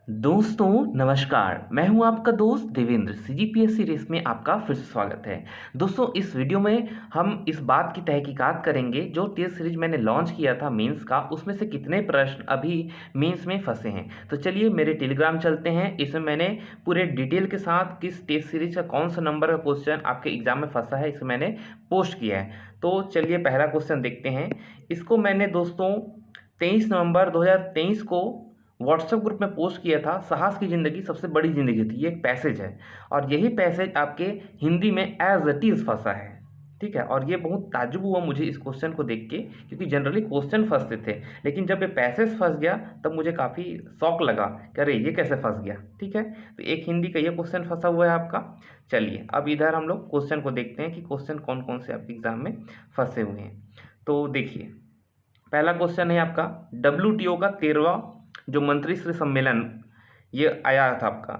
दोस्तों नमस्कार, मैं हूं आपका दोस्त देवेंद्र। सीजीपीएससी रेस में आपका फिर से स्वागत है। दोस्तों इस वीडियो में हम इस बात की तहकीकात करेंगे जो टेस्ट सीरीज मैंने लॉन्च किया था मेंस का, उसमें से कितने प्रश्न अभी मेंस में फंसे हैं। तो चलिए मेरे टेलीग्राम चलते हैं। इसमें मैंने पूरे डिटेल के साथ किस टेस्ट सीरीज का कौन सा नंबर का क्वेश्चन आपके एग्जाम में फंसा है इसे मैंने पोस्ट किया है। तो चलिए पहला क्वेश्चन देखते हैं। इसको मैंने दोस्तों 23 नवंबर 2023 को व्हाट्सएप ग्रुप में पोस्ट किया था। साहस की ज़िंदगी सबसे बड़ी ज़िंदगी थी, ये एक पैसेज है और यही पैसेज आपके हिंदी में एज इट इज़ फंसा है। ठीक है, और ये बहुत ताज्जुब हुआ मुझे इस क्वेश्चन को देख के, क्योंकि जनरली क्वेश्चन फंसते थे लेकिन जब ये पैसेज फंस गया तब मुझे काफ़ी शौक लगा कि अरे ये कैसे फंस गया। ठीक है, तो एक हिंदी का ये क्वेश्चन फंसा हुआ है आपका। चलिए अब इधर हम लोग क्वेश्चन को देखते हैं कि क्वेश्चन कौन कौन से आपके एग्जाम में फंसे हुए हैं। तो देखिए पहला क्वेश्चन है आपका, WTO का 13वां जो मंत्रिश्री सम्मेलन ये आया था आपका।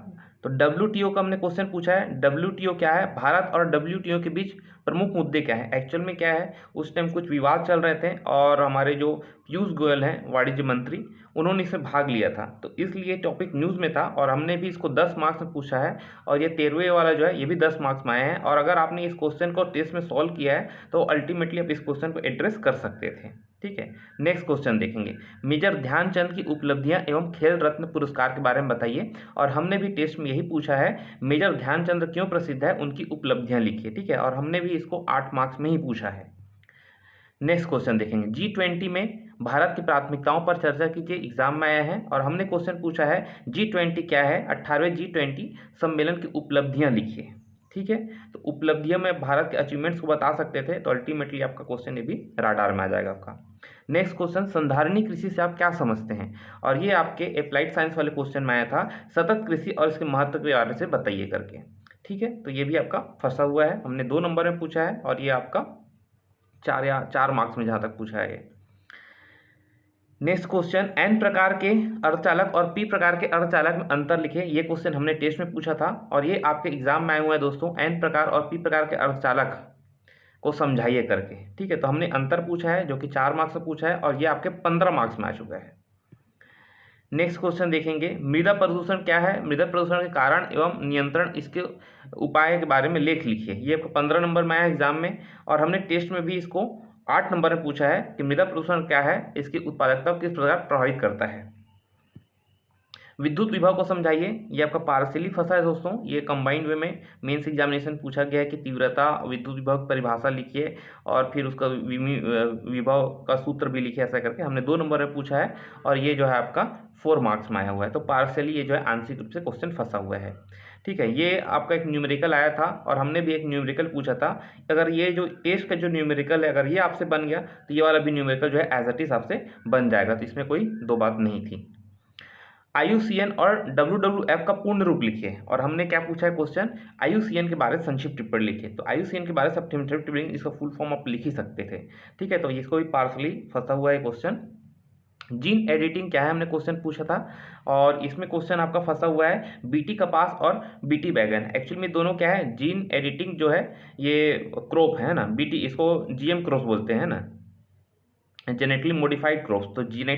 तो WTO का हमने क्वेश्चन पूछा है, WTO क्या है, भारत और WTO के बीच प्रमुख मुद्दे क्या है। एक्चुअल में क्या है, उस टाइम कुछ विवाद चल रहे थे और हमारे जो पीयूष गोयल हैं वाणिज्य मंत्री, उन्होंने इसमें भाग लिया था, तो इसलिए टॉपिक न्यूज़ में था और हमने भी इसको 10 मार्क्स में पूछा है। और ये 13वें वाला जो है ये भी 10 मार्क्स में आए हैं। और अगर आपने इस क्वेश्चन को टेस्ट में सॉल्व किया है तो अल्टीमेटली आप इस क्वेश्चन को एड्रेस कर सकते थे। ठीक है, नेक्स्ट क्वेश्चन देखेंगे। मेजर ध्यानचंद की उपलब्धियां एवं खेल रत्न पुरस्कार के बारे में बताइए। और हमने भी टेस्ट में यही पूछा है, मेजर ध्यानचंद क्यों प्रसिद्ध है, उनकी उपलब्धियां लिखिए। ठीक है, और हमने भी इसको 8 मार्क्स में ही पूछा है। नेक्स्ट क्वेश्चन देखेंगे, G20 में भारत की प्राथमिकताओं पर चर्चा कीजिए, एग्जाम में आया है। और हमने क्वेश्चन पूछा है G20 क्या है, 18वें G20 सम्मेलन की उपलब्धियां लिखिए। ठीक है, तो उपलब्धियों में भारत के अचीवमेंट्स को बता सकते थे, तो अल्टीमेटली आपका क्वेश्चन ये भी राडार में आ जाएगा आपका। नेक्स्ट क्वेश्चन, संधारणीय कृषि से आप क्या समझते हैं। और ये आपके अप्लाइड साइंस वाले क्वेश्चन में आया था, सतत कृषि और इसके महत्व के बारे से बताइए करके। ठीक है, तो ये भी आपका फंसा हुआ है, हमने 2 नंबर में पूछा है और ये आपका 4 मार्क्स में जहाँ तक पूछा है। नेक्स्ट क्वेश्चन, एन प्रकार के अर्धचालक और पी प्रकार के अर्धचालक में अंतर लिखे। ये क्वेश्चन हमने टेस्ट में पूछा था और ये आपके एग्जाम में आए हुए हैं दोस्तों, एन प्रकार और पी प्रकार के अर्धचालक को समझाइए करके। ठीक है, तो हमने अंतर पूछा है जो कि 4 मार्क्स में पूछा है और ये आपके 15 मार्क्स में आ चुका है। नेक्स्ट क्वेश्चन देखेंगे, मृदा प्रदूषण क्या है, मृदा प्रदूषण के कारण एवं नियंत्रण, इसके उपाय के बारे में लेख लिखिए। ये आपको 15 नंबर में आया एग्जाम में और हमने टेस्ट में भी इसको 8 नंबर में पूछा है कि मृदा प्रदूषण क्या है, इसकी उत्पादकता को किस प्रकार प्रभावित करता है। विद्युत विभव को समझाइए, ये आपका पार्शियली फंसा है दोस्तों। ये कंबाइंड वे में मेंस एग्जामिनेशन पूछा गया है कि तीव्रता विद्युत विभव की परिभाषा लिखिए और फिर उसका विभव का सूत्र भी लिखिए, ऐसा करके हमने 2 नंबर में पूछा है और ये जो है आपका 4 मार्क्स में आया हुआ है। तो पार्शियली ये जो है आंशिक रूप से क्वेश्चन फंसा हुआ है। ठीक है, ये आपका एक न्यूमेरिकल आया था और हमने भी एक न्यूमेरिकल पूछा था। अगर ये जो टेस्ट का जो न्यूमेरिकल है अगर ये आपसे बन गया तो ये वाला भी न्यूमेरिकल जो है एज इट इज आपसे बन जाएगा, तो इसमें कोई दो बात नहीं थी। IUCN और WWF का पूर्ण रूप लिखिए। और हमने क्या पूछा है क्वेश्चन, IUCN के बारे में संक्षिप्त टिप्पणी लिखिए। तो IUCN के बारे में संक्षिप्त टिप्पणी, इसका फुल फॉर्म आप लिख ही सकते थे। ठीक है, तो इसको भी पार्सली फंसा हुआ है क्वेश्चन। जीन एडिटिंग क्या है, हमने क्वेश्चन पूछा था और इसमें क्वेश्चन आपका फंसा हुआ है BT कपास और BT बैगन। एक्चुअली में दोनों क्या है, जीन एडिटिंग जो है ये क्रॉप है ना, BT इसको GM क्रॉप बोलते हैं ना, जेनेटिकली मॉडिफाइड क्रॉप्स। तो जीन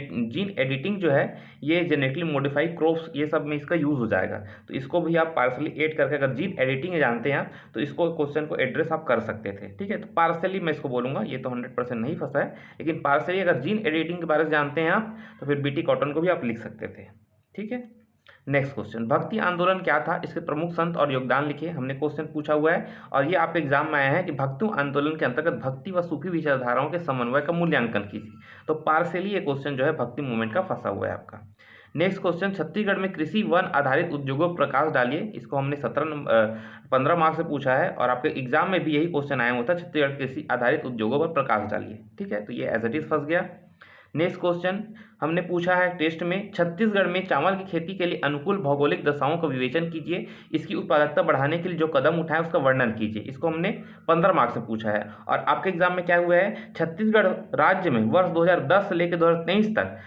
एडिटिंग जो है ये जेनेटिकली मॉडिफाइड क्रॉप्स ये सब में इसका यूज़ हो जाएगा। तो इसको भी आप पार्सली ऐड करके अगर जीन एडिटिंग जानते हैं आप तो इसको क्वेश्चन को एड्रेस आप कर सकते थे। ठीक है, तो पार्सली मैं इसको बोलूँगा, ये तो 100% नहीं फंसा है, लेकिन पार्सली अगर जीन एडिटिंग के बारे में जानते हैं आप तो फिर BT कॉटन को भी आप लिख सकते थे। ठीक है, नेक्स्ट क्वेश्चन, भक्ति आंदोलन क्या था, इसके प्रमुख संत और योगदान लिखिए। हमने क्वेश्चन पूछा हुआ है और ये आपके एग्जाम में आया है कि भक्ति आंदोलन के अंतर्गत भक्ति व सूफी विचारधाराओं के समन्वय का मूल्यांकन कीजिए। तो पार्शियली ये क्वेश्चन जो है भक्ति मूवमेंट का फंसा हुआ है आपका। नेक्स्ट क्वेश्चन, छत्तीसगढ़ में कृषि वन आधारित उद्योगों पर प्रकाश डालिए। इसको हमने 15 मार्क्स से पूछा है और आपके एग्जाम में भी यही क्वेश्चन आया हुआ था, छत्तीसगढ़ कृषि आधारित उद्योगों पर प्रकाश डालिए। ठीक है, तो ये एज इट इज फंस गया। नेक्स्ट क्वेश्चन हमने पूछा है टेस्ट में, छत्तीसगढ़ में चावल की खेती के लिए अनुकूल भौगोलिक दशाओं का विवेचन कीजिए, इसकी उत्पादकता बढ़ाने के लिए जो कदम उठाए उसका वर्णन कीजिए। इसको हमने 15 मार्क्स से पूछा है और आपके एग्जाम में क्या हुआ है, छत्तीसगढ़ राज्य में वर्ष 2010 से लेकर 2023 तक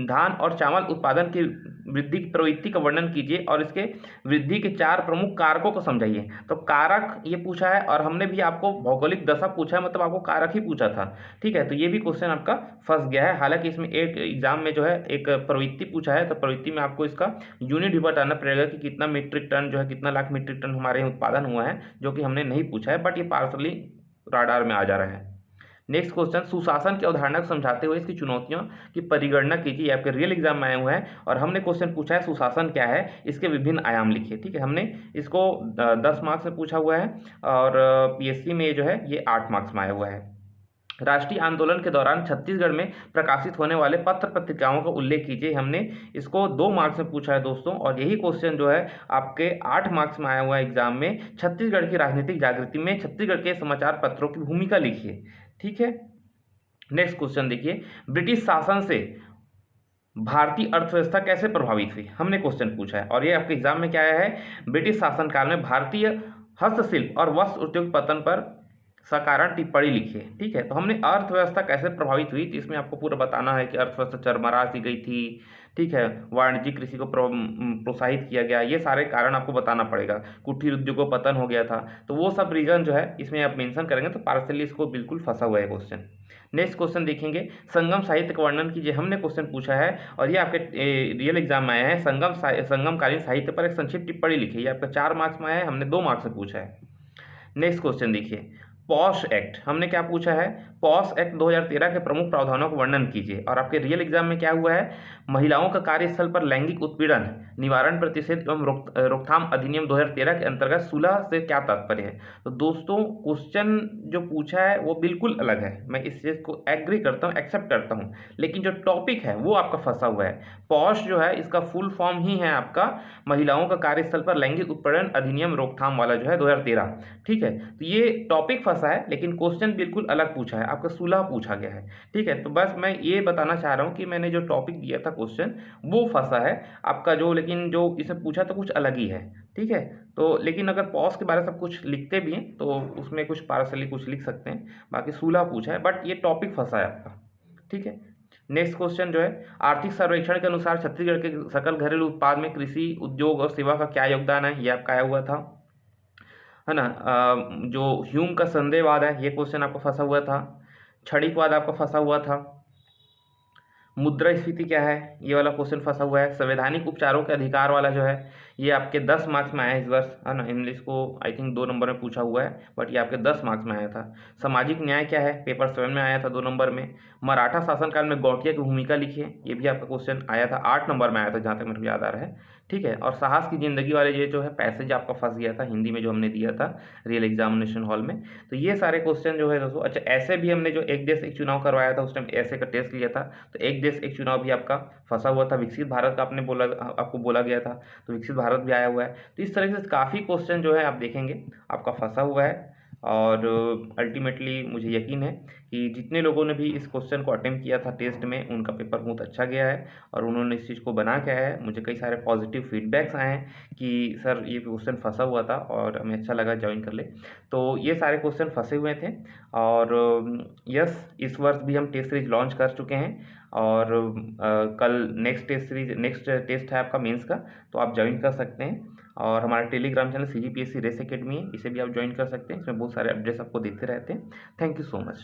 धान और चावल उत्पादन की वृद्धि की प्रवृत्ति का वर्णन कीजिए और इसके वृद्धि के 4 प्रमुख कारकों को समझाइए। तो कारक ये पूछा है और हमने भी आपको भौगोलिक दशा पूछा है, मतलब आपको कारक ही पूछा था। ठीक है, तो ये भी क्वेश्चन आपका फंस गया है। हालांकि इसमें एक एग्जाम में जो है एक प्रवृत्ति पूछा है, तो प्रवृत्ति में आपको इसका यूनिट भी बताना पड़ेगा कि कितना मीट्रिक टन जो है, कितना लाख मीट्रिक टन हमारे यहाँ उत्पादन हुआ है, जो कि हमने नहीं पूछा है, बट ये पार्सली राडार में आ जा रहा है। नेक्स्ट क्वेश्चन, सुशासन की अवधारणा को समझाते हुए इसकी चुनौतियों की परिगणना कीजिए। आपके रियल एग्जाम में आए हुए हैं और हमने क्वेश्चन पूछा है सुशासन क्या है, इसके विभिन्न आयाम लिखिए। ठीक है, हमने इसको 10 मार्क्स में पूछा हुआ है और पीएससी में जो है ये 8 मार्क्स में आया हुआ है। राष्ट्रीय आंदोलन के दौरान छत्तीसगढ़ में प्रकाशित होने वाले पत्र पत्रिकाओं का उल्लेख कीजिए। हमने इसको 2 मार्क्स में पूछा है दोस्तों, और यही क्वेश्चन जो है आपके 8 मार्क्स में आया हुआ है एग्जाम में। छत्तीसगढ़ की राजनीतिक जागृति में छत्तीसगढ़ के समाचार पत्रों की भूमिका लिखिए। ठीक है, नेक्स्ट क्वेश्चन देखिए, ब्रिटिश शासन से भारतीय अर्थव्यवस्था कैसे प्रभावित हुई, हमने क्वेश्चन पूछा है और ये आपके एग्जाम में क्या आया है, ब्रिटिश शासनकाल में भारतीय हस्तशिल्प और वस्त्र उद्योग पतन पर सकारण टिप्पणी लिखिए। ठीक है, तो हमने अर्थव्यवस्था कैसे प्रभावित हुई, तो इसमें आपको पूरा बताना है कि अर्थव्यवस्था चरमरा सी गई थी। ठीक है, वाणिज्यिक कृषि को प्रोत्साहित किया गया, ये सारे कारण आपको बताना पड़ेगा। कुटीर उद्योग को पतन हो गया था, तो वो सब रीजन जो है इसमें आप मेंशन करेंगे तो पार्सली इसको बिल्कुल फंसा हुआ है क्वेश्चन। नेक्स्ट क्वेश्चन देखेंगे, संगम साहित्य का वर्णन कीजिए। हमने क्वेश्चन पूछा है और ये आपके रियल एग्जाम में आया है। संगमकालीन साहित्य पर एक संक्षिप्त टिप्पणी लिखिए। ये आपका 4 मार्क्स में आया है, हमने 2 मार्क्स में पूछा है। नेक्स्ट क्वेश्चन देखिए, पॉश एक्ट, हमने क्या पूछा है, पॉश एक्ट 2013 के प्रमुख प्रावधानों का वर्णन कीजिए। और आपके रियल एग्जाम में क्या हुआ है, महिलाओं का कार्यस्थल पर लैंगिक उत्पीड़न निवारण प्रतिषेध एवं रोकथाम अधिनियम 2013 के अंतर्गत सुलह से क्या तात्पर्य है। तो दोस्तों क्वेश्चन जो पूछा है वो बिल्कुल अलग है, मैं इस चीज़ को एग्री करता हूँ, एक्सेप्ट करता हूँ, लेकिन जो टॉपिक है वो आपका फंसा हुआ है। पॉश जो है इसका फुल फॉर्म ही है आपका महिलाओं का कार्यस्थल पर लैंगिक उत्पीड़न अधिनियम रोकथाम वाला जो है 2013। ठीक है, तो ये टॉपिक फंसा है लेकिन क्वेश्चन बिल्कुल अलग पूछा है, आपका सुलह पूछा गया है। ठीक है, तो बस मैं ये बताना चाह रहा हूँ कि मैंने जो टॉपिक दिया था क्वेश्चन वो फंसा है आपका, जो लेकिन जो इसे पूछा तो कुछ अलग ही है। ठीक है, तो लेकिन अगर पॉज के बारे में सब कुछ लिखते भी हैं तो उसमें कुछ पार्सली कुछ लिख सकते हैं, बाकी सुलह पूछा है, बट ये टॉपिक फंसा है आपका। ठीक है, नेक्स्ट क्वेश्चन जो है, आर्थिक सर्वेक्षण के अनुसार छत्तीसगढ़ के सकल घरेलू उत्पाद में कृषि उद्योग और सेवा का क्या योगदान है, ये आपका आया हुआ था, है ना। जो ह्यूम का संदेहवाद है ये क्वेश्चन आपको फंसा हुआ था। क्षणिकवाद आपका फंसा हुआ था। मुद्रास्फीति क्या है, ये वाला क्वेश्चन फंसा हुआ है। संवैधानिक उपचारों के अधिकार वाला जो है ये आपके 10 मार्क्स में आया है इस वर्ष, है ना। इंग्लिश को आई थिंक 2 नंबर में पूछा हुआ है, बट ये आपके 10 मार्क्स में आया था। सामाजिक न्याय क्या है, पेपर 7 में आया था 2 नंबर में। मराठा शासनकाल में गौटिया की भूमिका लिखिए, ये भी आपका क्वेश्चन आया था, 8 नंबर में आया था जहाँ तक मेरे को याद आ रहा है। ठीक है, और साहस की ज़िंदगी वाले ये जो है पैसेज आपका फंस गया था हिंदी में, जो हमने दिया था रियल एग्जामिनेशन हॉल में। तो ये सारे क्वेश्चन जो है दोस्तों, अच्छा ऐसे भी हमने जो एक देश एक चुनाव करवाया था उस टाइम ऐसे का टेस्ट लिया था, तो एक देश एक चुनाव भी आपका फंसा हुआ था। विकसित भारत का आपने बोला, आपको बोला गया था, तो विकसित भारत भी आया हुआ है। तो इस तरह से काफ़ी क्वेश्चन जो है आप देखेंगे आपका फंसा हुआ है। और अल्टीमेटली मुझे यकीन है कि जितने लोगों ने भी इस क्वेश्चन को अटेम्प्ट किया था टेस्ट में उनका पेपर बहुत अच्छा गया है और उन्होंने इस चीज़ को बना के आया है। मुझे कई सारे पॉजिटिव फीडबैक्स आए हैं कि सर ये क्वेश्चन फंसा हुआ था और हमें अच्छा लगा, ज्वाइन कर ले। तो ये सारे क्वेश्चन फंसे हुए थे और यस, इस वर्ष भी हम टेस्ट सीरीज लॉन्च कर चुके हैं और कल नेक्स्ट टेस्ट है आपका मेंस का, तो आप ज्वाइन कर सकते हैं। और हमारा Telegram channel CGPSC race academy है, इसे भी आप ज्वाइन कर सकते हैं, इसमें बहुत सारे अपडेट्स आपको देते रहते हैं। Thank you so much.